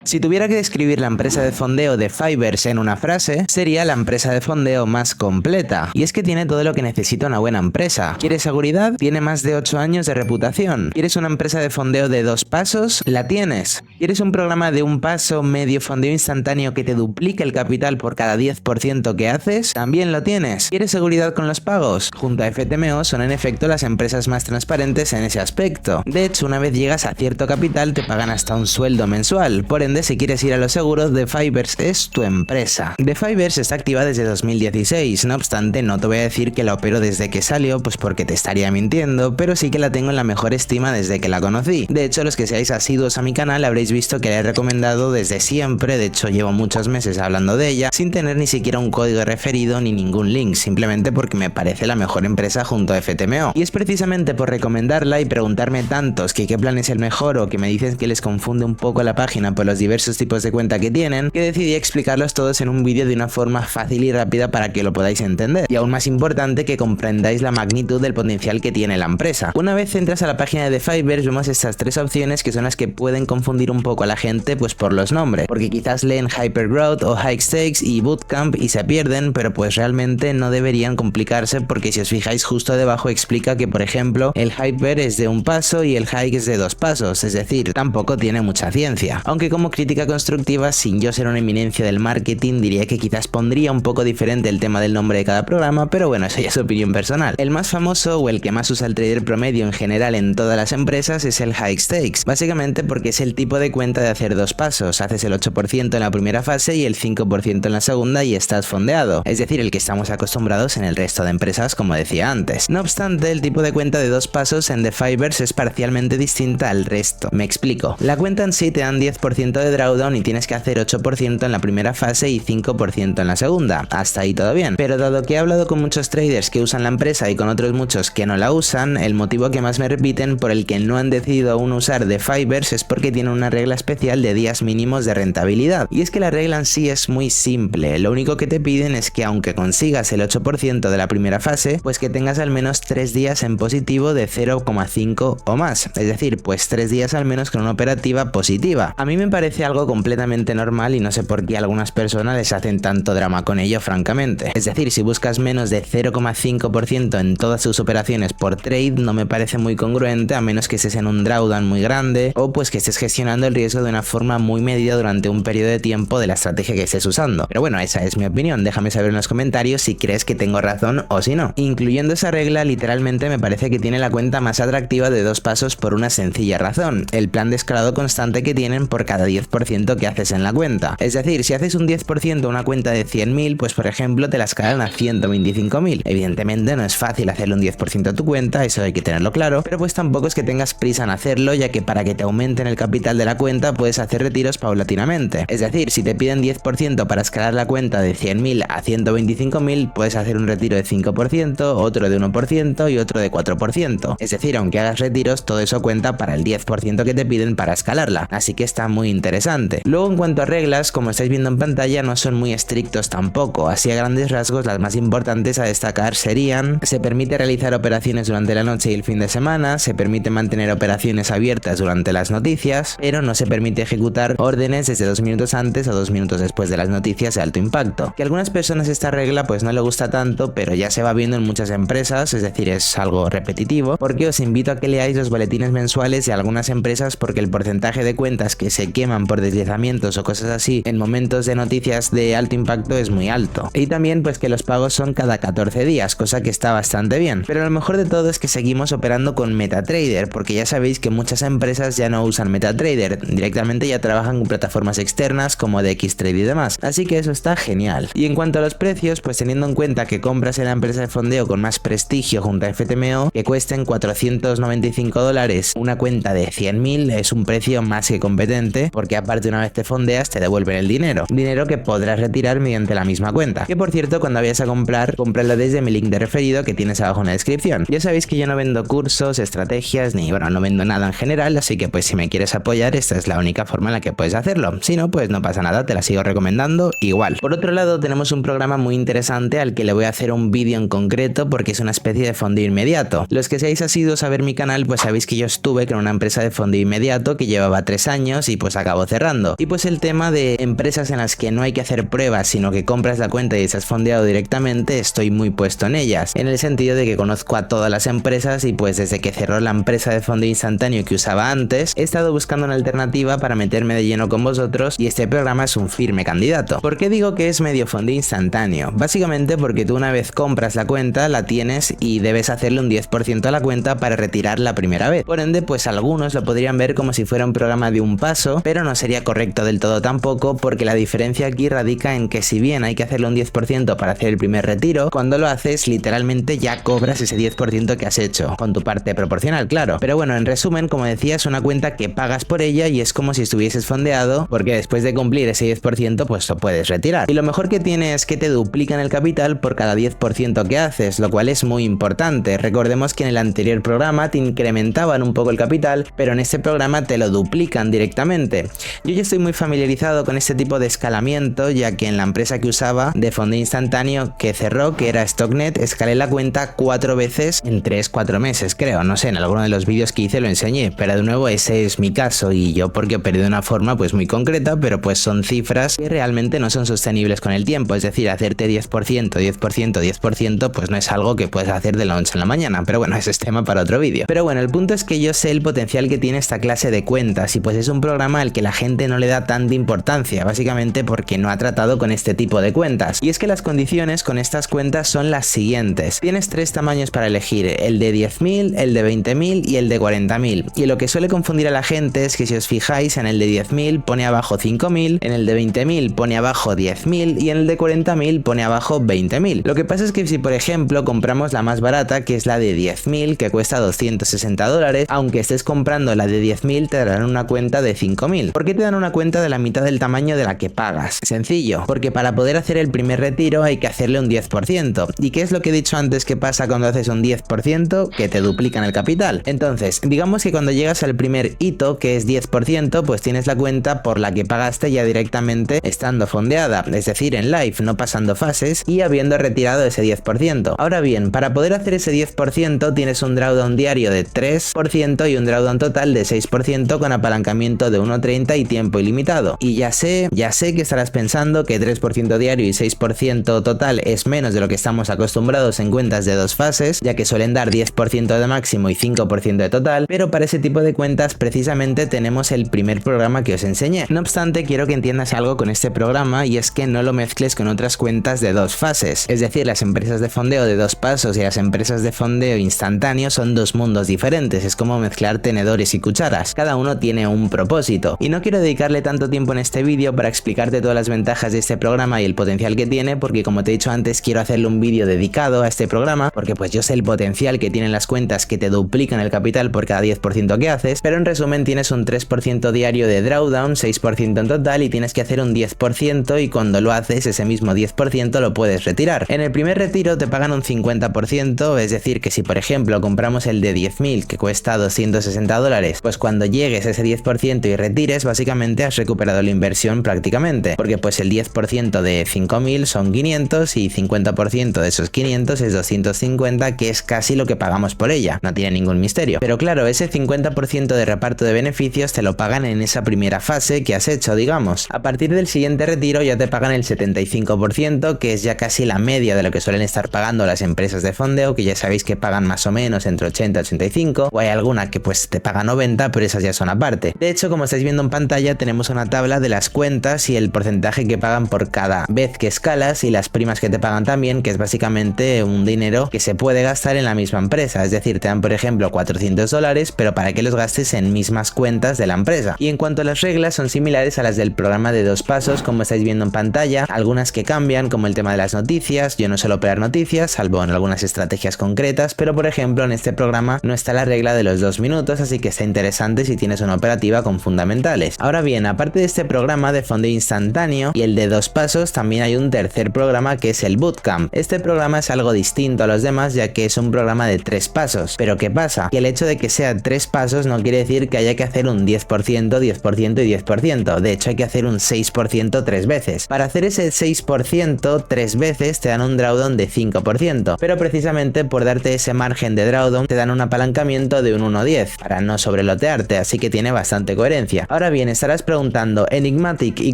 Si tuviera que describir la empresa de fondeo de Fiverr en una frase, sería la empresa de fondeo más completa. Y es que tiene todo lo que necesita una buena empresa. ¿Quieres seguridad? Tiene más de 8 años de reputación. ¿Quieres una empresa de fondeo de 2 pasos? La tienes. ¿Quieres un programa de un paso medio fondeo instantáneo que te duplique el capital por cada 10% que haces? También lo tienes. ¿Quieres seguridad con los pagos? Junto a FTMO son en efecto las empresas más transparentes en ese aspecto. De hecho, una vez llegas a cierto capital te pagan hasta un sueldo mensual. Por ende, si quieres ir a los seguros, The Fiverr es tu empresa. The Fiverr está activa desde 2016, no obstante no te voy a decir que la opero desde que salió, pues porque te estaría mintiendo, pero sí que la tengo en la mejor estima desde que la conocí. De hecho, los que seáis asiduos a mi canal habréis visto que la he recomendado desde siempre, de hecho llevo muchos meses hablando de ella, sin tener ni siquiera un código referido ni ningún link, simplemente porque me parece la mejor empresa junto a FTMO. Y es precisamente por recomendarla y preguntarme tantos que qué plan es el mejor o que me dicen que les confunde un poco la página por los diversos tipos de cuenta que tienen, que decidí explicarlos todos en un vídeo de una forma fácil y rápida para que lo podáis entender. Y aún más importante, que comprendáis la magnitud del potencial que tiene la empresa. Una vez entras a la página de Fiverr, vemos estas tres opciones que son las que pueden confundir un poco a la gente pues por los nombres, porque quizás leen Hypergrowth o High Stakes y Bootcamp y se pierden, pero pues realmente no deberían complicarse, porque si os fijáis justo debajo explica que por ejemplo el Hyper es de un paso y el High es de 2 pasos, es decir, tampoco tiene mucha ciencia. Aunque como crítica constructiva, sin yo ser una eminencia del marketing, diría que quizás pondría un poco diferente el tema del nombre de cada programa, pero bueno, eso ya es opinión personal. El más famoso o el que más usa el trader promedio en general en todas las empresas es el High Stakes, básicamente porque es el tipo de cuenta de hacer 2 pasos, haces el 8% en la primera fase y el 5% en la segunda y estás fondeado, es decir, el que estamos acostumbrados en el resto de empresas como decía antes. No obstante, el tipo de cuenta de 2 pasos en The Fiverr es parcialmente distinta al resto. Me explico. La cuenta en sí te dan 10% de drawdown y tienes que hacer 8% en la primera fase y 5% en la segunda. Hasta ahí todo bien. Pero dado que he hablado con muchos traders que usan la empresa y con otros muchos que no la usan, el motivo que más me repiten por el que no han decidido aún usar The Fiverr es porque tiene una regla especial de días mínimos de rentabilidad. Y es que la regla en sí es muy simple. Lo único que te piden es que aunque consigas el 8% de la primera fase, pues que tengas al menos 3 días en positivo de 0,5 o más. Es decir, pues 3 días al menos con una operativa positiva. A mí me parece algo completamente normal y no sé por qué a algunas personas les hacen tanto drama con ello, francamente. Es decir, si buscas menos de 0,5% en todas sus operaciones por trade, no me parece muy congruente, a menos que estés en un drawdown muy grande o pues que estés gestionando el riesgo de una forma muy medida durante un periodo de tiempo de la estrategia que estés usando. Pero bueno, esa es mi opinión, déjame saber en los comentarios si crees que tengo razón o si no. Incluyendo esa regla, literalmente me parece que tiene la cuenta más atractiva de 2 pasos por una sencilla razón: el plan de escalado constante que tienen por cada 10% que haces en la cuenta. Es decir, si haces un 10% a una cuenta de 100.000, pues por ejemplo te la escalan a 125.000. Evidentemente no es fácil hacerle un 10% a tu cuenta, eso hay que tenerlo claro, pero pues tampoco es que tengas prisa en hacerlo, ya que para que te aumenten el capital de la cuenta puedes hacer retiros paulatinamente. Es decir, si te piden 10% para escalar la cuenta de 100.000 a 125.000, puedes hacer un retiro de 5%, otro de 1% y otro de 4%. Es decir, aunque hagas retiros, todo eso cuenta para el 10% que te piden para escalarla, así que está muy interesante. Luego, en cuanto a reglas, como estáis viendo en pantalla, no son muy estrictos tampoco, así a grandes rasgos las más importantes a destacar serían: se permite realizar operaciones durante la noche y el fin de semana, se permite mantener operaciones abiertas durante las noticias, pero no se permite ejecutar órdenes desde 2 minutos antes o 2 minutos después de las noticias de alto impacto. Que a algunas personas esta regla pues no le gusta tanto, pero ya se va viendo en muchas empresas, es decir, es algo repetitivo, porque os invito a que leáis los boletines mensuales de algunas empresas, porque el porcentaje de cuentas que se queman por deslizamientos o cosas así en momentos de noticias de alto impacto es muy alto. Y también pues que los pagos son cada 14 días, cosa que está bastante bien. Pero lo mejor de todo es que seguimos operando con MetaTrader, porque ya sabéis que muchas empresas ya no usan MetaTrader, directamente ya trabajan con plataformas externas como DXTrade y demás, así que eso está genial. Y en cuanto a los precios, pues teniendo en cuenta que compras en la empresa de fondeo con más prestigio junto a FTMO, que cuesten $495 una cuenta de 100.000 es un precio más que competente, porque aparte una vez te fondeas te devuelven el dinero que podrás retirar mediante la misma cuenta, que por cierto cuando vayas a comprar, cómpralo desde mi link de referido que tienes abajo en la descripción. Ya sabéis que yo no vendo cursos, estrategias, ni bueno, no vendo nada en general, así que pues si me quieres apoyar esta es la única forma en la que puedes hacerlo, si no pues no pasa nada, te la sigo recomendando igual. Por otro lado tenemos un programa muy interesante al que le voy a hacer un vídeo en concreto porque es una especie de fondeo inmediato. Los que seáis asiduos a ver mi canal pues sabéis que yo estuve con una empresa de fondeo inmediato que llevaba 3 años y pues acabó acabo cerrando. Y pues el tema de empresas en las que no hay que hacer pruebas, sino que compras la cuenta y estás fondeado directamente, estoy muy puesto en ellas, en el sentido de que conozco a todas las empresas y pues desde que cerró la empresa de fondeo instantáneo que usaba antes, he estado buscando una alternativa para meterme de lleno con vosotros y este programa es un firme candidato. ¿Por qué digo que es medio fondeo instantáneo? Básicamente porque tú una vez compras la cuenta, la tienes y debes hacerle un 10% a la cuenta para retirar la primera vez. Por ende, pues algunos lo podrían ver como si fuera un programa de un paso, pero no sería correcto del todo tampoco, porque la diferencia aquí radica en que si bien hay que hacerle un 10% para hacer el primer retiro, cuando lo haces literalmente ya cobras ese 10% que has hecho, con tu parte proporcional, claro. Pero bueno, en resumen, como decía, es una cuenta que pagas por ella y es como si estuvieses fondeado, porque después de cumplir ese 10% pues lo puedes retirar. Y lo mejor que tiene es que te duplican el capital por cada 10% que haces, lo cual es muy importante. Recordemos que en el anterior programa te incrementaban un poco el capital, pero en este programa te lo duplican directamente. Yo ya estoy muy familiarizado con este tipo de escalamiento, ya que en la empresa que usaba de fondeo instantáneo que cerró, que era Stocknet, escalé la cuenta 4 veces en 3-4 meses, creo. No sé, en alguno de los vídeos que hice lo enseñé, pero de nuevo ese es mi caso y yo porque operé de una forma pues muy concreta, pero pues son cifras que realmente no son sostenibles con el tiempo. Es decir, hacerte 10%, 10%, 10% pues no es algo que puedes hacer de la noche a la mañana, pero bueno, ese es tema para otro vídeo. Pero bueno, el punto es que yo sé el potencial que tiene esta clase de cuentas y pues es un programa al que la gente no le da tanta importancia, básicamente porque no ha tratado con este tipo de cuentas. Y es que las condiciones con estas cuentas son las siguientes. Tienes 3 tamaños para elegir, el de 10.000, el de 20.000 y el de 40.000. Y lo que suele confundir a la gente es que si os fijáis, en el de 10.000 pone abajo 5.000, en el de 20.000 pone abajo 10.000 y en el de 40.000 pone abajo 20.000. Lo que pasa es que si por ejemplo compramos la más barata, que es la de 10.000, que cuesta $260, aunque estés comprando la de 10.000 te darán una cuenta de 5.000. ¿Por qué te dan una cuenta de la mitad del tamaño de la que pagas? Sencillo, porque para poder hacer el primer retiro hay que hacerle un 10%. ¿Y qué es lo que he dicho antes que pasa cuando haces un 10%? Que te duplican el capital. Entonces, digamos que cuando llegas al primer hito, que es 10%, pues tienes la cuenta por la que pagaste ya directamente estando fondeada, es decir, en live, no pasando fases y habiendo retirado ese 10%. Ahora bien, para poder hacer ese 10% tienes un drawdown diario de 3% y un drawdown total de 6% con apalancamiento de 1.30 y tiempo ilimitado. Y ya sé que estarás pensando que 3% diario y 6% total es menos de lo que estamos acostumbrados en cuentas de 2 fases, ya que suelen dar 10% de máximo y 5% de total, pero para ese tipo de cuentas precisamente tenemos el primer programa que os enseñé. No obstante, quiero que entiendas algo con este programa y es que no lo mezcles con otras cuentas de 2 fases. Es decir, las empresas de fondeo de 2 pasos y las empresas de fondeo instantáneo son 2 mundos diferentes. Es como mezclar tenedores y cucharas. Cada uno tiene un propósito. Y no quiero dedicarle tanto tiempo en este vídeo para explicarte todas las ventajas de este programa y el potencial que tiene, porque como te he dicho antes, quiero hacerle un vídeo dedicado a este programa, porque pues yo sé el potencial que tienen las cuentas que te duplican el capital por cada 10% que haces, pero en resumen tienes un 3% diario de drawdown, 6% en total y tienes que hacer un 10% y cuando lo haces ese mismo 10% lo puedes retirar. En el primer retiro te pagan un 50%, es decir que si por ejemplo compramos el de 10.000 que cuesta $260, pues cuando llegues a ese 10% y retires básicamente has recuperado la inversión prácticamente, porque pues el 10% de 5.000 son 500 y 50% de esos 500 es 250, que es casi lo que pagamos por ella, no tiene ningún misterio. Pero claro, ese 50% de reparto de beneficios te lo pagan en esa primera fase que has hecho, digamos. A partir del siguiente retiro ya te pagan el 75%, que es ya casi la media de lo que suelen estar pagando las empresas de fondeo, que ya sabéis que pagan más o menos entre 80 y 85, o hay alguna que pues te paga 90, pero esas ya son aparte. De hecho, como estáis viendo en pantalla, tenemos una tabla de las cuentas y el porcentaje que pagan por cada vez que escalas y las primas que te pagan también, que es básicamente un dinero que se puede gastar en la misma empresa. Es decir, te dan por ejemplo $400, pero para que los gastes en mismas cuentas de la empresa. Y en cuanto a las reglas, son similares a las del programa de 2 pasos, como estáis viendo en pantalla, algunas que cambian, como el tema de las noticias. Yo no suelo operar noticias, salvo en algunas estrategias concretas, pero por ejemplo en este programa no está la regla de los 2 minutos, así que está interesante si tienes una operativa con fundamentales. Ahora bien, aparte de este programa de fondeo instantáneo y el de 2 pasos, también hay un tercer programa que es el Bootcamp. Este programa es algo distinto a los demás, ya que es un programa de 3 pasos. Pero ¿qué pasa? Que el hecho de que sea 3 pasos no quiere decir que haya que hacer un 10%, 10% y 10%. De hecho, hay que hacer un 6% 3 veces. Para hacer ese 6% 3 veces te dan un drawdown de 5%. Pero precisamente por darte ese margen de drawdown te dan un apalancamiento de un 1-10 para no sobrelotearte, así que tiene bastante coherencia. Ahora bien, estarás preguntando, Enigmatic, ¿y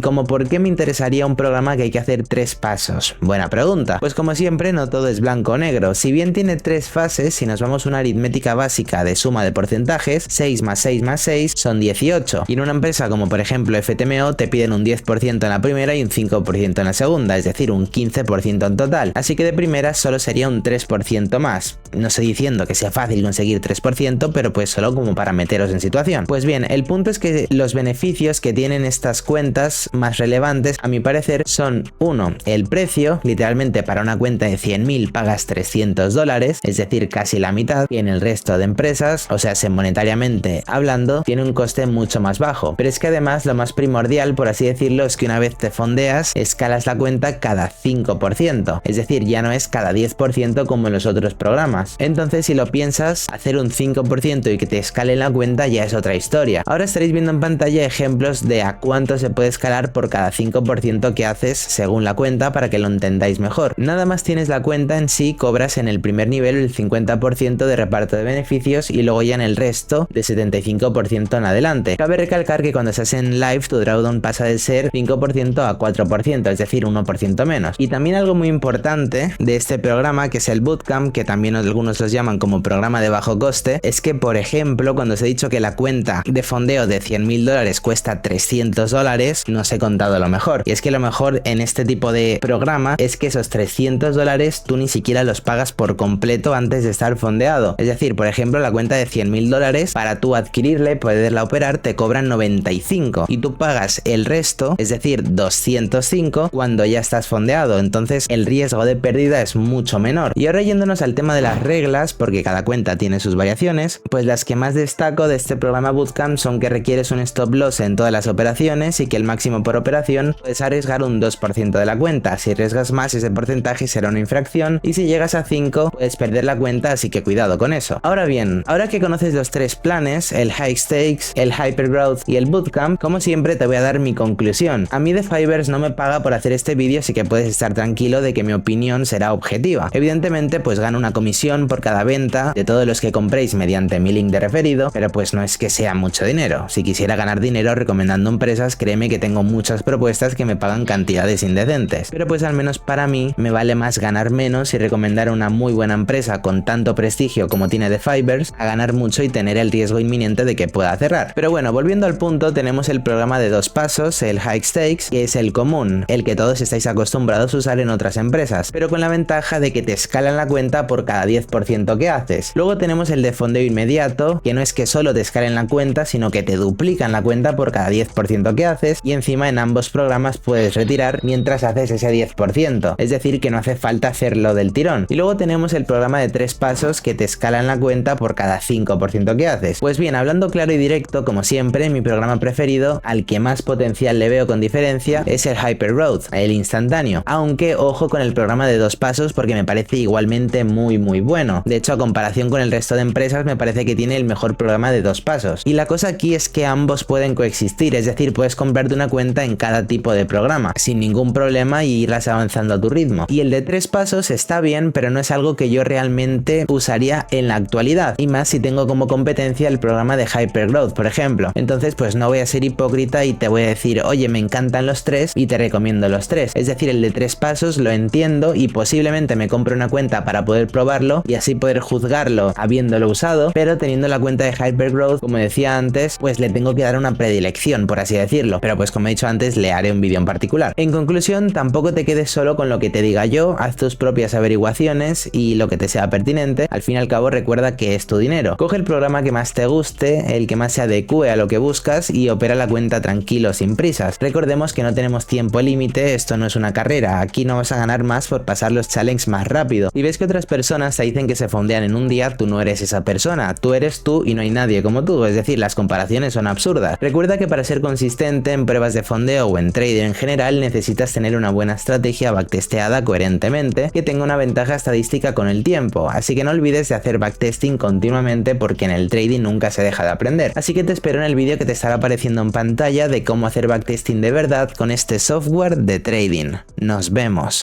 como por qué me interesaría un programa que hay que hacer 3 pasos? Buena pregunta. Pues como siempre, no todo es blanco o negro. Si bien tiene 3 fases, si nos vamos a una aritmética básica de suma de porcentajes, 6 más 6 más 6 son 18. Y en una empresa como por ejemplo FTMO te piden un 10% en la primera y un 5% en la segunda, es decir, un 15% en total. Así que de primera solo sería un 3% más. No estoy diciendo que sea fácil conseguir 3%, pero pues solo como para meteros en situación. Pues bien, el punto es que los beneficios que tienen estas cuentas más relevantes, a mi parecer, son 1. El precio, literalmente para una cuenta de 100.000 pagas $300, es decir, casi la mitad, y en el resto de empresas, o sea, monetariamente hablando, tiene un coste mucho más bajo. Pero es que además lo más primordial, por así decirlo, es que una vez te fondeas, escalas la cuenta cada 5%, es decir, ya no es cada 10% como en los otros programas. Entonces, si lo piensas, hacer un 5% y que te escale la cuenta ya es otra historia. Ahora estaréis viendo en pantalla ejemplos de a cuánto se puede escalar por cada 5% que haces según la cuenta para que lo entendáis mejor. Nada más tienes la cuenta en sí, cobras en el primer nivel el 50% de reparto de beneficios y luego ya en el resto de 75% en adelante. Cabe recalcar que cuando estás en live tu drawdown pasa de ser 5% a 4%, es decir, 1% menos. Y también algo muy importante de este programa, que es el Bootcamp, que también algunos los llaman como programa de bajo coste, es que por ejemplo cuando os he dicho que la cuenta de fondeo de $100.000 cuesta $300, no os he contado lo mejor. Y es que lo mejor en este tipo de programa es que esos $300 tú ni siquiera los pagas por completo antes de estar fondeado. Es decir, por ejemplo, la cuenta de $100.000, para tú adquirirla y poderla operar te cobran 95 y tú pagas el resto, es decir, 205 cuando ya estás fondeado. Entonces el riesgo de pérdida es mucho menor. Y ahora yéndonos al tema de las reglas, porque cada cuenta tiene sus variaciones, pues las que más destaco de este programa Bootcamp son que requieres un stop loss en todas las operaciones y que el máximo por operación puedes arriesgar un 2% de la cuenta. Si arriesgas más, ese porcentaje será una infracción y si llegas a 5 puedes perder la cuenta, así que cuidado con eso. Ahora bien, ahora que conoces los 3 planes, el High Stakes, el Hypergrowth y el Bootcamp, como siempre te voy a dar mi conclusión. A mí de Fivers no me paga por hacer este vídeo, así que puedes estar tranquilo de que mi opinión será objetiva. Evidentemente pues gano una comisión por cada venta de todos los que compréis mediante mi link de referido, pero pues no es que sea mucho dinero. Si quisiera ganar dinero recomendando empresas, créeme que tengo muchas propuestas que me pagan cantidades indecentes, pero pues al menos para mí me vale más ganar menos y recomendar una muy buena empresa con tanto prestigio como tiene The Fivers a ganar mucho y tener el riesgo inminente de que pueda cerrar. Pero bueno, volviendo al punto, tenemos el programa de 2 pasos, el High Stakes, que es el común, el que todos estáis acostumbrados a usar en otras empresas, pero con la ventaja de que te escalan la cuenta por cada 10% que haces. Luego tenemos el de fondeo inmediato, que no es que solo te escalen la cuenta, sino que te duplican la cuenta por cada 10% que haces y encima en ambos programas puedes retirar mientras haces ese 10%, es decir que no hace falta hacerlo del tirón. Y luego tenemos el programa de 3 pasos que te escalan la cuenta por cada 5% que haces. Pues bien, hablando claro y directo, como siempre, mi programa preferido, al que más potencial le veo con diferencia, es el Hypergrowth, el instantáneo, aunque ojo con el programa de 2 pasos porque me parece igualmente muy bueno. De hecho, a comparación con el resto de empresas me parece que tiene el mejor programa de 2 pasos. Y la cosa aquí es que ambos pueden coexistir, es decir, puedes comprarte una cuenta en cada tipo de programa sin ningún problema y irlas avanzando a tu ritmo. Y el de 3 pasos está bien, pero no es algo que yo realmente usaría en la actualidad, y más si tengo como competencia el programa de Hypergrowth, por ejemplo. Entonces pues no voy a ser hipócrita y te voy a decir, oye, me encantan los 3 y te recomiendo los 3. Es decir, el de 3 pasos lo entiendo y posiblemente me compre una cuenta para poder probarlo y así poder juzgarlo habiéndolo usado, pero teniendo la cuenta de Hypergrowth, como decía antes, pues le tengo que dar una predilección, por así decirlo, pero pues como he dicho antes, le haré un vídeo en particular. En conclusión, tampoco te quedes solo con lo que te diga yo, haz tus propias averiguaciones y lo que te sea pertinente. Al fin y al cabo recuerda que es tu dinero. Coge el programa que más te guste, el que más se adecue a lo que buscas y opera la cuenta tranquilo, sin prisas. Recordemos que no tenemos tiempo límite, esto no es una carrera, aquí no vas a ganar más por pasar los challenges más rápido. Y ves que otras personas te dicen que se fondean en un día, tú no eres esa persona, tú eres tú y no hay nadie como tú, es decir, las comparaciones son absurdas. Recuerda que para ser consistente en pruebas de fondeo o en trading en general necesitas tener una buena estrategia backtesteada coherentemente que tenga una ventaja estadística con el tiempo, así que no olvides de hacer backtesting continuamente porque en el trading nunca se deja de aprender. Así que te espero en el vídeo que te estará apareciendo en pantalla de cómo hacer backtesting de verdad con este software de trading. Nos vemos.